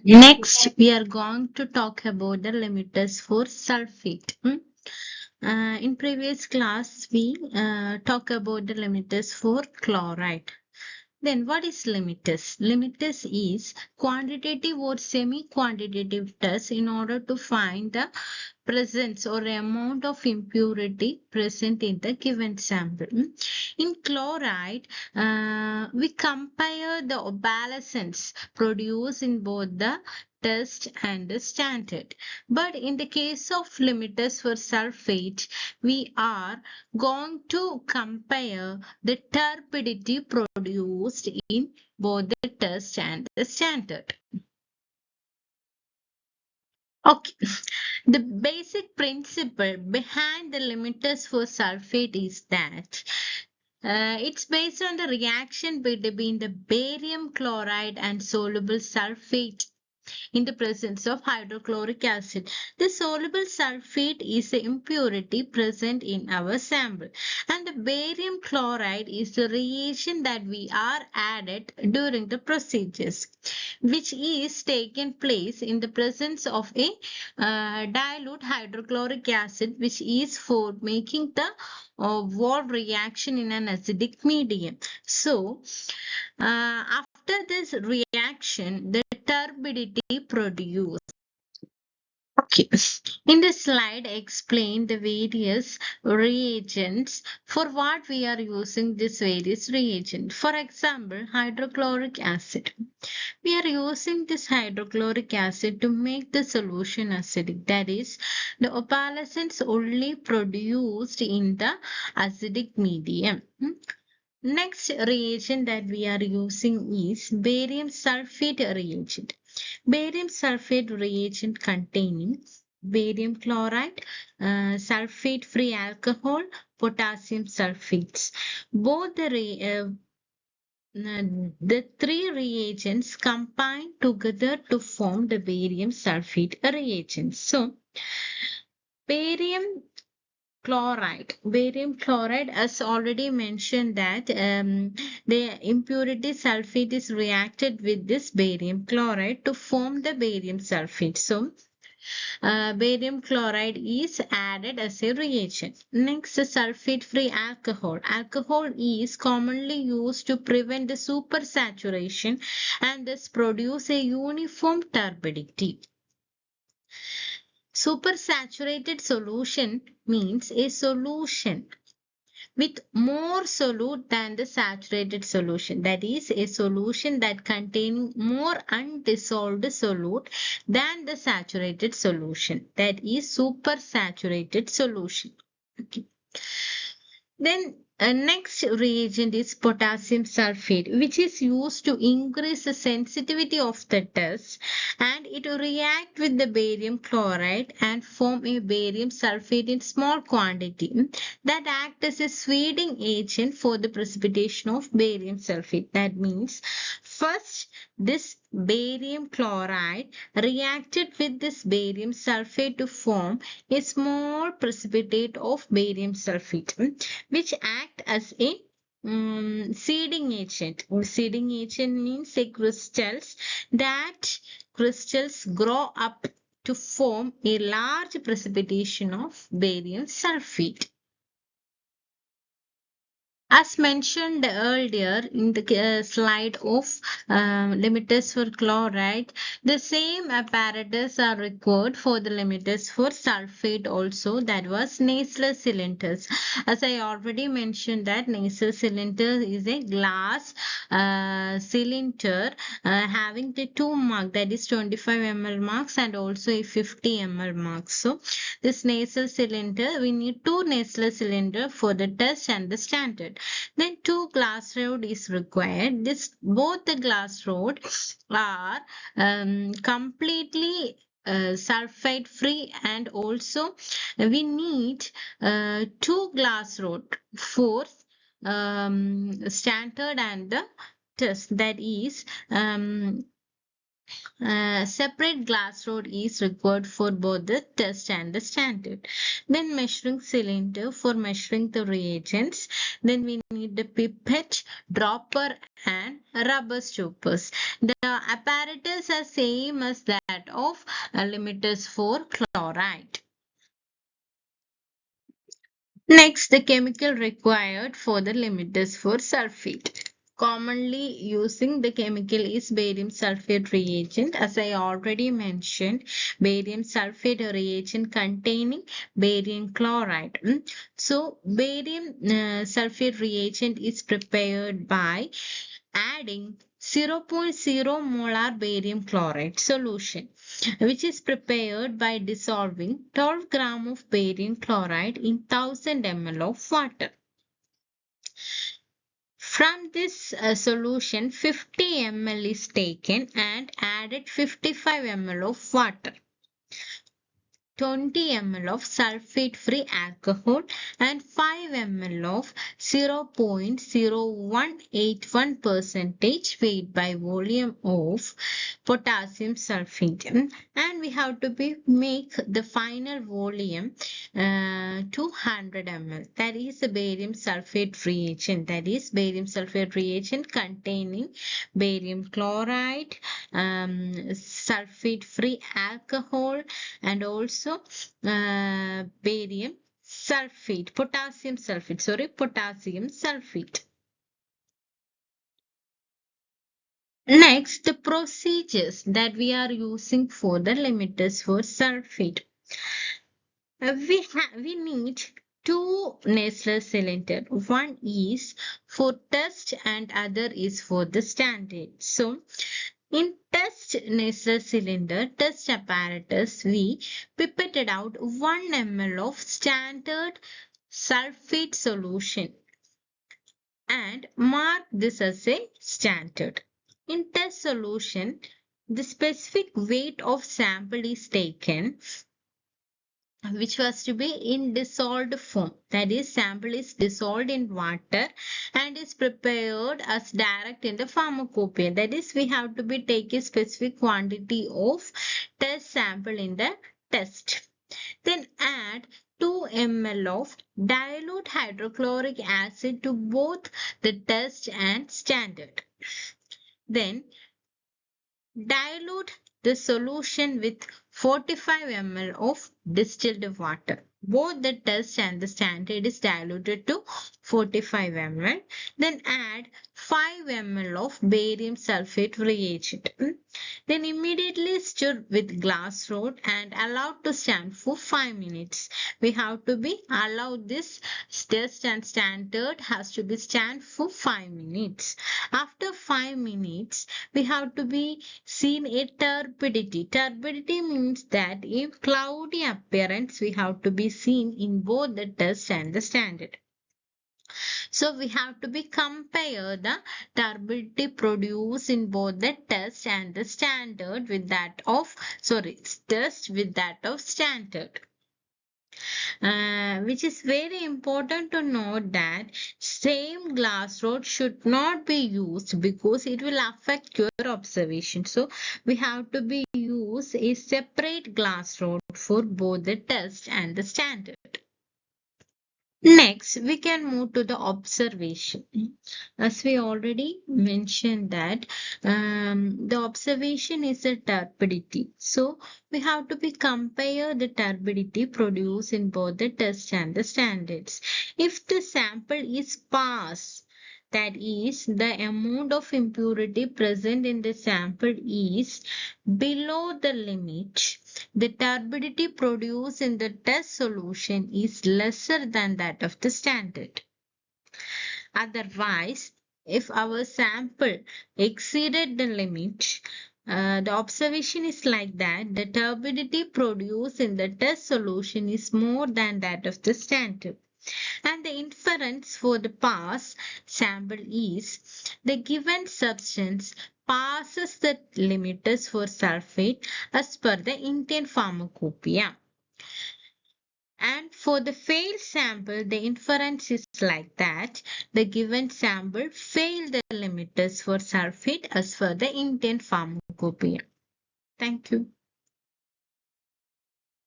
Next, we are going to talk about the limiters for sulfate. In previous class, we talk about the limiters for chloride. Then what is limiters? Limiters is quantitative or semi-quantitative test in order to find the presence or amount of impurity present in the given sample. In chloride, we compare the opalescence produced in both the test and the standard. But in the case of limiters for sulfate, we are going to compare the turbidity produced in both the test and the standard. Okay, the basic principle behind the limiters for sulfate is that it's based on the reaction between the barium chloride and soluble sulfate in the presence of hydrochloric acid. The soluble sulfate is the impurity present in our sample, and the barium chloride is the reagent that we are added during the procedures, which is taken place in the presence of a dilute hydrochloric acid, which is for making the wall reaction in an acidic medium. So, after this reaction, the turbidity produced. Okay. In this slide, explain the various reagents for what we are using this various reagent. For example, hydrochloric acid. We are using this hydrochloric acid to make the solution acidic. That is, the opalescence only produced in the acidic medium. Next reagent that we are using is barium sulfate reagent. Barium sulfate reagent containing barium chloride, sulfate-free alcohol, potassium sulfates. Both the three reagents combine together to form the barium sulfate reagent. So, barium chloride, as already mentioned that the impurity sulfate is reacted with this barium chloride to form the barium sulfate. So, barium chloride is added as a reagent. Next, sulfate-free alcohol. Alcohol is commonly used to prevent the supersaturation and thus produce a uniform turbidity. Supersaturated solution means a solution with more solute than the saturated solution. That is a solution that containing more undissolved solute than the saturated solution. That is supersaturated solution. Okay. Then next reagent is potassium sulfate, which is used to increase the sensitivity of the test, and it will react with the barium chloride and form a barium sulfate in small quantity that act as a sweetening agent for the precipitation of barium sulfate. That means first this barium chloride reacted with this barium sulfate to form a small precipitate of barium sulfate, which act as a seeding agent. Seeding agent means a crystals grow up to form a large precipitation of barium sulfate. As mentioned earlier in the slide of limiters for chloride, the same apparatus are required for the limiters for sulfate also, that was nasal cylinders. As I already mentioned that nasal cylinder is a glass cylinder having the two mark, that is 25 ml marks and also a 50 ml marks. So this nasal cylinder, we need two nasal cylinder for the test and the standard. Then two glass rod is required. Both the glass rod are completely sulfate free, and also we need two glass rod for standard and the test. That is Separate glass rod is required for both the test and the standard. Then measuring cylinder for measuring the reagents. Then we need the pipette, dropper and rubber stoppers. The apparatus are same as that of limiters for chloride. Next, the chemical required for the limiters for sulfate. Commonly using the chemical is barium sulfate reagent. As I already mentioned, barium sulfate reagent containing barium chloride. So, barium sulfate reagent is prepared by adding 0.0 molar barium chloride solution, which is prepared by dissolving 12 gram of barium chloride in 1000 ml of water. From this solution, 50 ml is taken and added 55 ml of water, 20 ml of sulfate-free alcohol and 5 ml of 0.0181 percentage weight by volume of potassium sulfate. And we have to make the final volume 200 ml. That is the barium sulfate reagent. That is barium sulfate reagent containing barium chloride, sulfate-free alcohol, and also barium sulfate, potassium sulfate. Next, the procedures that we are using for the limiters for sulfate. We need two Nestle cylinder. One is for test and other is for the standard. So, in test Nestle cylinder test apparatus, we pipetted out 1 ml of standard sulfate solution and mark this as a standard. In test solution, the specific weight of sample is taken, which was to be in dissolved form. That is, sample is dissolved in water and is prepared as direct in the pharmacopoeia. That is, we have to take a specific quantity of test sample in the test. Then add 2 ml of dilute hydrochloric acid to both the test and standard. Then dilute the solution with 45 ml of distilled water. Both the test and the standard is diluted to 45 ml. Then add 5 ml of barium sulfate reagent. Then immediately stir with glass rod and allow to stand for 5 minutes. We have to allow this test and standard has to be stand for 5 minutes. After 5 minutes, we have to seen a turbidity. Turbidity means that a cloudy appearance we have to be seen in both the test and the standard. So we have to compare the turbidity produced in both the test and the standard with that of test with that of standard. Which is very important to note that same glass rod should not be used because it will affect your observation. So we have to use a separate glass rod for both the test and the standard. Next, we can move to the observation. As we already mentioned that the observation is the turbidity. So, we have to compare the turbidity produced in both the test and the standards. If the sample is sparse, that is, the amount of impurity present in the sample is below the limit, the turbidity produced in the test solution is lesser than that of the standard. Otherwise, if our sample exceeded the limit, the observation is like that the turbidity produced in the test solution is more than that of the standard. And the inference for the pass sample is the given substance passes the limiters for sulfate as per the Indian pharmacopoeia. And for the failed sample, the inference is like that the given sample failed the limiters for sulfate as per the Indian pharmacopoeia. Thank you.